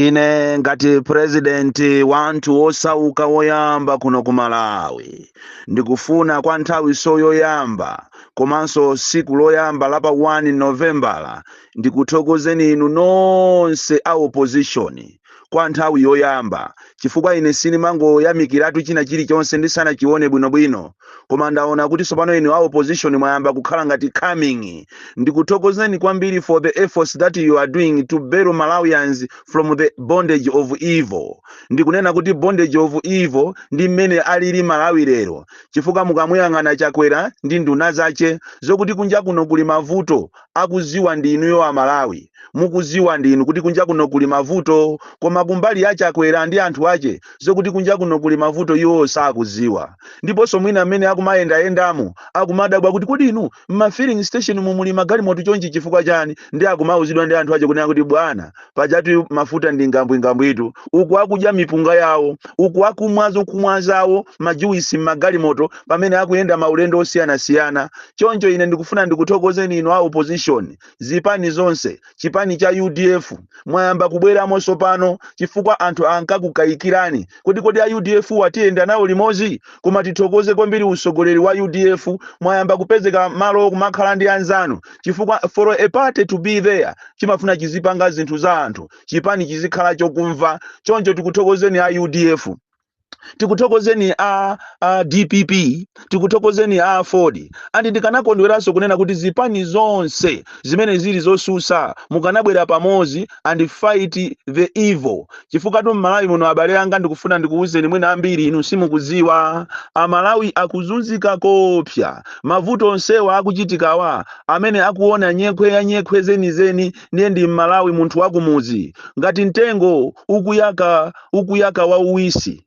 Ine ngati president wantu osauka woyamba kuno ku Malawi ndikufuna kwa nthawi yoyamba komanso siku loyamba lapa 1 November ndikuthokozeni inu nonse a opposition kwa nthawi yoyamba chifukwa ine sinimangoyamikiratu china chilichonse ndisanachione bwinobwino koma ndaona kuti sopano inu a opposition mwayamba kukhala ngati coming ndikuthokozeni kwambiri for the efforts that you are doing to bail Malawians from the bondage of evil. Ndikunena kuti bondage of evil ndi mmene alili Malawi lero chifukwa mukamuyang'ana Chakwera ndi nduna zache zokuti kunja kuno kuli mavuto akuziwa ndi inuyo a Malawi mukuziwa ndi inu kuti kunja kuno kuli mavuto koma kumbali ya Chakwera ndi anthu ache zokuti kunja kuno kuli mavuto iwo sakuziwa ndiponso mwina amene akumayendamo akumadabwa kuti kodi inu ma filling station mumuli magalimoto chonchi chifukwa chani ndi akumauzidwa ndi anthu ache kunena kuti bwana pajatu mafuta ndi ngambwingambwitu uku akudya mipunga yawo uku akumwazawo majuisi magalimoto pamene akuyenda maulendo osiyana choncho ine ndikufuna ndikuthokozeni inu a opposition zipani zonse chipani cha UDF mwayamba kubweramo sopano chifukwa anthu ankakukayikirani kodi a UDF watiyenda nawo limozi koma tithokoze kwambiri usogoleri wa UDF mwayamba kupezeka malo kumakhala ndi anzanu chifukwa for a party to be there chimafuna chizipanga zinthu za anthu chipani chizikhala chokumva choncho tikuthokozeni a UDF tikuthokozeni a DPP tikuthokozeni a Ford andi ndikanakondweranso kunena kuti zipani zonse zimene zili zosusa mukanabwera pamozi and fight the evil chifukwa tu Malawi muno abale anga ndikufuna ndikuwuzeni mwina ambiri inu simukuziwa Malawi akuzunzika kopya mavuto onsewa akuchitikawa amene akuona nyekhwe zeni ndiye ndi Malawi munthu wakumuzi ngati mtengo ukuyaka wa uwisi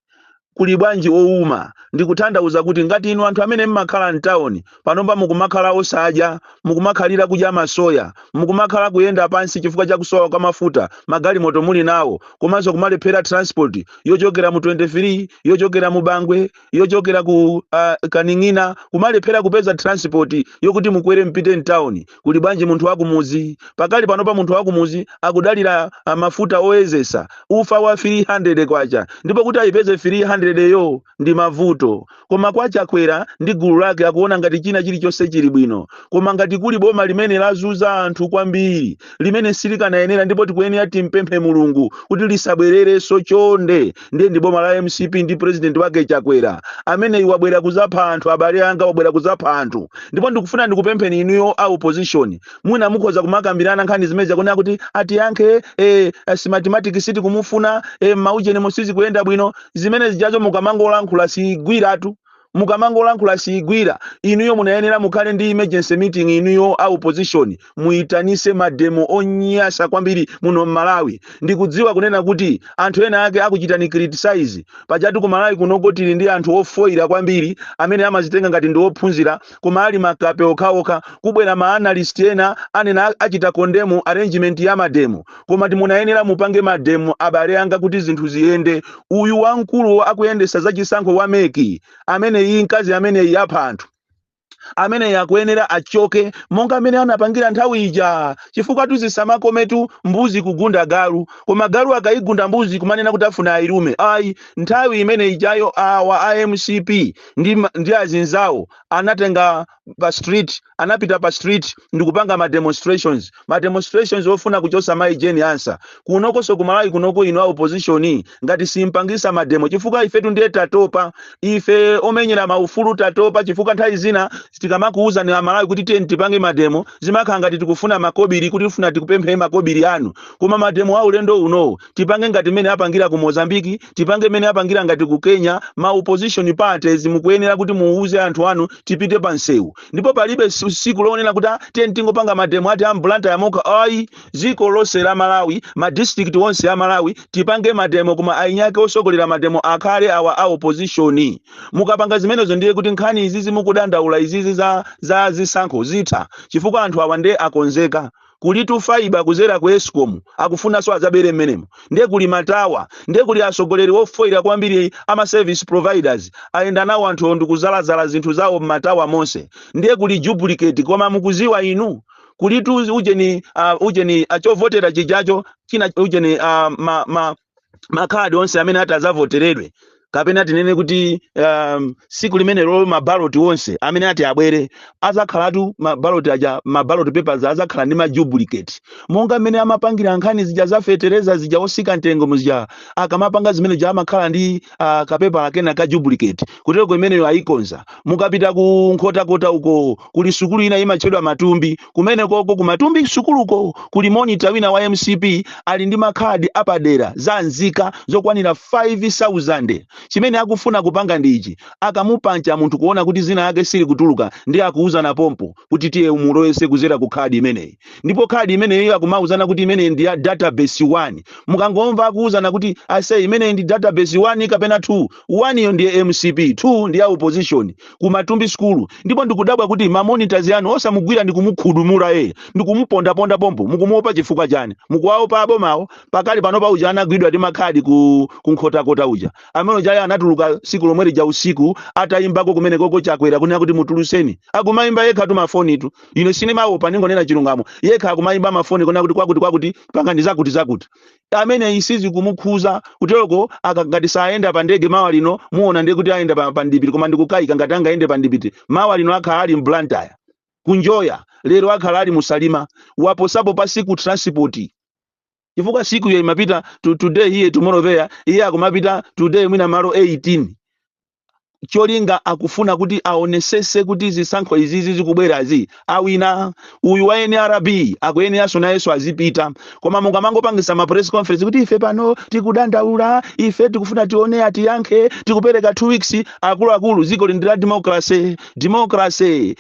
kuli bwanji ouma ndikutanthauza kuti ngati inu anthu amene mmakhala mtawuni panomba mukumakhala osadya mukumakhalira kudya masoya mukumakhala kuyenda pansi chifukwa cha kusowa kwa mafuta magalimoto muli nawo komanso kumalephera transport yochokera mu 23 yochokera mu Bangwe yochokera ku Kaning'ina kumalephera kupeza transport yokuti mukwere mpite mtawuni kuli bwanji munthu wakumuzi pakali panopa munthu wakumuzi akudalira mafuta oyezesa ufa wa 300 kwacha ndipo kuti ayipeze 300 yo ndi mavuto koma kwa Chakwera ndi gulu lake akuona ngati china chilichonse chili bwino koma ngati kuli boma limene lazuza anthu kwambiri limene silikanayenera ndipo tikuyenera timpemphe Mulungu kuti lisabwerereso chonde ndiye ndi boma la MCP ndi president wake Chakwera amene wabwera kuzapha anthu abale anga wabwera kuzapha anthu ndipo ndikufuna ndikupempheni inuyo a opposition mwina mukhoza kumakambirana nkhani zimene zakunena kuti atiyankhe mathematics siti kumufuna maujene musizi kuyenda bwino zimene zijazo mukamangolankhula sigwiratu mukamangolankhula sigwira inuyo munayenera mukhale ndi emergency meeting inuyo a opposition muitanise mademo onyasa kwambiri muno Malawi ndikudziwa kunena kuti anthu ena ake akuchitani criticize pajatu ku Malawi kunoko tili ndi anthu ofoira kwambiri amene amazitenga ngati ndi ophunzira koma ali makape okhaokha kubwera ma analyst ena anena achita condemn arrangement ya mademo koma timunayenera mupange mademo abale anga kuti zinthu ziyende uyu wamkulu akuyendesa zachisankho wa meki amene iyi nkazi amene yapha anthu amene yakuyenera achoke monga amene anapangira nthawi ija chifukwa tuzisamakometu mbuzi kugunda galu koma galu akayigunda mbuzi kumanena kuti afuna airume ayi nthawi imene ijayo wa AMCP ndi azinzawo anatenga pa street anapita pa street ndikupanga ma demonstrations ofuna kuchosa mai jeni answer kunoko so kumalawi kunoko ino opposition ngati simpangisa mademo chifukwa ifetu ndiye tatopa ife omenyera maufulu tatopa chifukwa nthawi zina tikamakuuza ni Malawi kuti tipange mademo zimakhala ngati tikufuna makobiri kuti tifuna tikupemphe makobiri anu koma mademo a ulendo uno tipange ngati mene apangira ku Mozambique tipange mene apangira ngati ku Kenya ma opposition parties mukuyenera kuti muuze anthu anu tipite pansewu ndipo palibe siku loonena kuti tingopanga mademo ati ambulanta yamoka ayi ziko lonse la Malawi ma district onse ya Malawi tipange mademo koma ainyake osogolera mademo akhale a opposition mukapanga zimenezo ndiye kuti nkhani izizi mukudandaula izizi za zisankho zitha chifukwa anthu awa ndiye akonzeka kulitu fiber kuzera ku Eskom akufuna so azabere mmenemo ndiye kuli matawa ndiye kuli asogoleri ofoira kwambiri ama service providers aenda nawo anthu ndikuzalazala zinthu zawo matawa monse ndiye kuli duplicate koma mukuziwa inu kulitu ujeni achovotera chijacho china ujeni makhadi onse amene atazavoteredwe kapena tinene kuti siku limene lo mabaloti onse amene ati abwere azakhalatu mabaloti papers azakhala ndi majublicate monga mmene amapangira nkhani zija zafetereza zija osika ntengo muzija akamapanga zimene ja amakhala ndi kapepa akena ka duplicate kutero imeneyo ayikonza mukapita ku nkhotakota uko kuli sukulu ina imatchedwa Matumbi kumene koko ku Matumbi sukuluko kuli monitor wina wa MCP ali ndi makhadi apadera za nzika zokwanira 5000 chimene akufuna kupanga ndichi akamupancha munthu kuona kuti zina yake sili kutuluka ndi akuuza na pompo kuti tiye umuloyese kuzera ku khadi imeneyi ndipo khadi imeneyi akumauzana kuti imeneyi ndi ya database 1 mukangomva akuuzana kuti ase imeneyi ndi database 1 kapena 2 1 iyo ndiye MCP 2 ndi ya opposition ku Matumbi school ndipo ndikudabwa kuti ma monitors yanu osamugwira ndikumukhudumula ndikumuponda pompo mukumuopa chifukwa chani mukuwaopa abomawo pakali panopa uja anagwidwa ndi makhadi ku nkhotakota uja amene jaya anatuluka siku lomwe lija usiku atayimbako kumene koko chakwera kunena kuti mutuluseni akumayimba yekha tu mafoni tu ine sinemaopa ningonena chilungamo yekha akumayimba mafoni kunena kuti kwakuti pangani zakuti amene isizi kumukhuza kuteroko akangati saenda pa ndege mawa lino muona ndi kuti aenda pa ndipiti koma ndikukayika ngati angaende pa ndipiti mawa lino akhala ali mblantaya kunjoya lero akhala ali musalima waposapo pa siku transport chifukwa siku yo imapita today here tomorrow there iye akumapita today mwina malo 18 cholinga akufuna kuti aonesese kuti zisankho izizi zikubwerazi awina uyu wa NRB akuyeneranso nayenso azipita koma mungamangopangisa ma press conference kuti ife pano tikudandaula ife tikufuna tione atiyankhe tikupereka 2 weeks akuluakulu ziko lindira democracy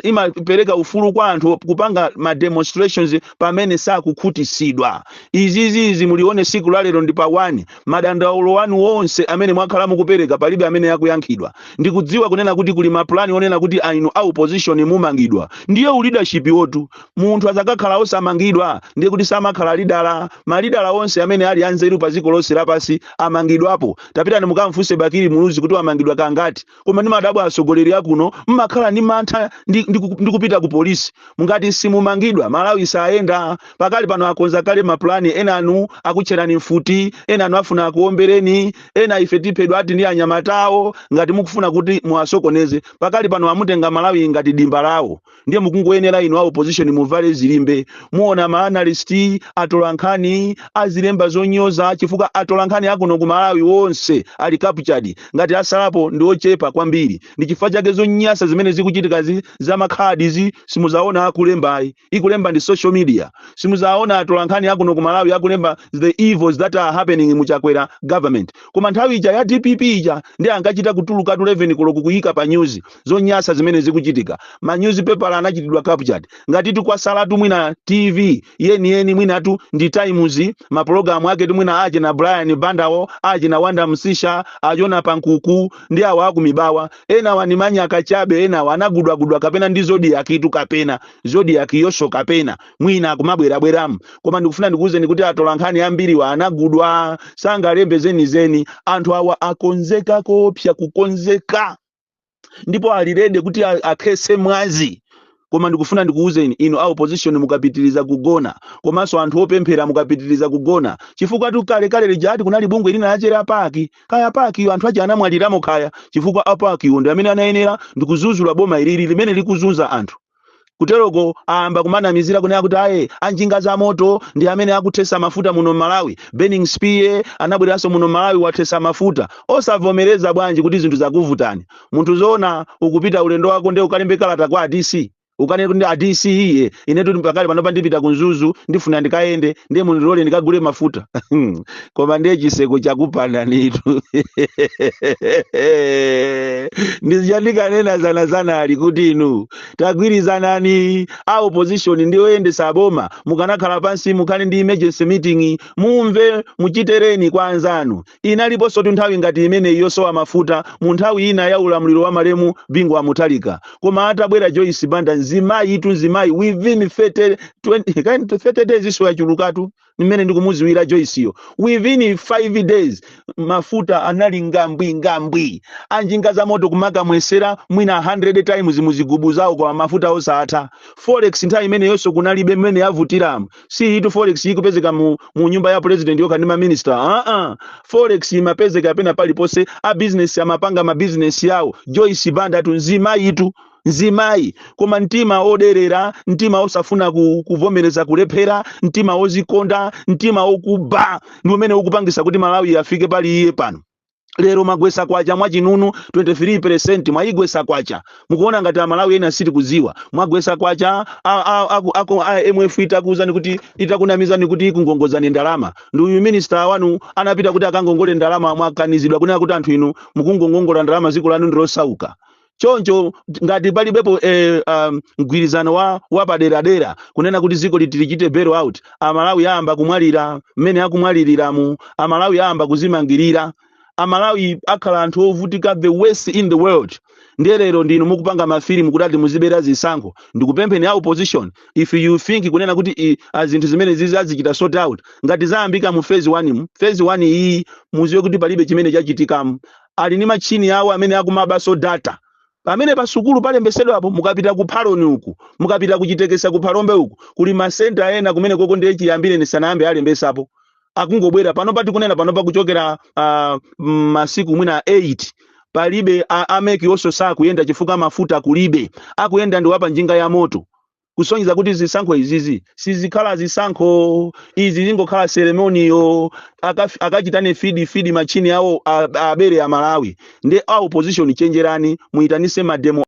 imapereka ufulu kwa anthu kupanga ma demonstrations pamene sakukhutisidwa izizi mulione siku la lero ndi pa 1 madandaulo wanu wonse amene mwakhala mukupereka palibe amene yakuyankhidwa ndikudziwa kunena kuti kuli maplani onena kuti ainu au opposition mumangidwa ndiyo leadership yotu munthu azakakhala osamangidwa ndiye kuti samakhala lidala malidala onse amene ali anzeru pa ziko lonse lapasi amangidwapo tapita mukamfunse Bakiri Muluzi kuti amangidwa kangati koma ndi madabwa asogoleri akuno mmakhala ndi mantha ndikupita ku polisi mungati simumangidwa Malawi saenda pakali pano akonza kale maplani enanu akucherani mfuti enanu afuna akuombereni ena ife tipedwa ati ndi anyamatawo ngati mukufuna kuti muwasokoneze pakali pano amutenga Malawi ngati dimba lawo ndiye mukungoyenera inu a opposition muvale zilimbe muona ma analyst Atola Nkhani azilemba zonyoza chifukwa Atola Nkhani akuno ku Malawi wonse ali captured ngati asalapo ndi ochepa kwambiri ndi chifukwa chake zonyasa zimene zikuchitika za makhadi simuzaona akulembayi ikulemba ndi social media simuzaona Atola Nkhani akuno ku Malawi akulemba the evils that are happening mu Chakwera government koma nthawi ija ya DPP ija ndi angachita kutuluka 11 koloko kuyika pa news zonyasa zimene zikuchitika ma newspaper anachitidwa captured ngati tukwasala mwina TV yeni mwina tu ndi Times ma program ake mwina aje na Brian Bandawo aje na Wanda Msisha ajona pankuku ndi awa akumibawa ena wanimanya akachabe ena wanagudwa kapena ndi Zodiac itu kapena Zodiac yosho kapena mwina kumabwera koma ndikufuna ndikuuze kuti Atola Nkhani ambiri wa anagudwa sangalembe zeni anthu awa akonzeka kopya kukonzeka ndipo alirede kuti akhese mwazi koma ndikufuna ndikuuzeni ino au opposition mukapitiliza kugona komanso anthu opemphera mukapitiliza kugona chifukwa tu kale lijati kunali bungwe lina achera paki kaya paki anthu aje anamwaliramo kaya chifukwa apaki ndi amene anayenera ndikuzuzula boma ilili limene likuzunza anthu kuteroko amba kumanamizira kunena kuti aye anjinga za moto ndi amene akuthesa mafuta muno Malawi burning spear anabweranso muno Malawi wathesa mafuta osavomereza bwanji kuti zinthu zakuvutani munthu zona ukupita ulendo wako ndi ukalembe kalata kwa DC ukanene kuti DC iye inetu pakali panopa ndipita kunzuzu ndifuna ndikaende ndiye munirole ndikagule mafuta koma ndiye chiseko chakupanda nitu ndizijandikanena zana ali kuti inu tagwirizanani a opposition ndiyo ende saboma mukanakhala pansi mukane ndi emergency meeting mumve muchitereni kwa anzanu inaliponso nthawi ngati imene yosowa mafuta mu nthawi ina ya ulamuliro wa malemu Bingwa Mutalika koma atabwera Joyce Banda zimayi within 30 days iso yachulukatu nimene ndikumuziwira Joyce within 5 days mafuta anali ngambwi anjinga za moto kumaka mwesera mwina 100 times muzigubu zawo kwa mafuta osatha forex nthawi imene yonso kunalibe mmene yavutiramu si itu forex ikupezeka mu nyumba ya president yoka ndi ma minister forex imapezeka pena palipose a business amapanga ma business yawo Joyce banda nzimayi koma mtima oderera mtima osafuna kuvomereza kulephera mtima ozikonda mtima okuba ndi umene ukupangisa kuti Malawi afike pali iye pano lero magwesa kwacha mwachinunu 23% mwayigwesa kwacha mukuona ngati Malawi ena siti kuziwa mwagwesa kwacha MF itakuuzani kuti itakunamizani kuti ikungongozani ndalama ndi uyu minister wanu anapita kuti akangongole ndalama mwakanizidwa kunena kuti anthu inu mukungongongola ndalama ziko lanu ndilosauka choncho ngati palibepo mgwirizano wa paderadera kunena kuti ziko litilichite bail out Amalawi yamba kumwalira mmene akumwaliriramu Amalawi yamba kuzimangirira Amalawi akhala anthu ovutika the worst in the world ndelero ndinu mukupanga mafilimu kuti muzibera zisankho ndikupempheni ya opposition if you think kunena kuti zinthu zimene zizichita sort out ngati zayambika mu phase 1 iyi muziwe kuti palibe chimene chachitikamu ali ni machini yawo amene akumabaso data pamene pasukulu palembesedwa apo mukapita ku Phaloni uku mukapita kuchitekesa ku Phalombe uku kuli masenta ena kumene koko ndiye chiyambire nisanayambe alembesapo akungobwera pano pati kunena pano pakuchokera masiku mwina 8 palibe ameki oso sakuyenda chifukwa mafuta kulibe akuyenda ndi wapa njinga ya moto kusonyeza kuti zisankho izizi sizikhala zisankho izi zingokhala ceremoniyo akachitane feed machini yawo abere ya Malawi ndi opposition chenjerani muitanise mademo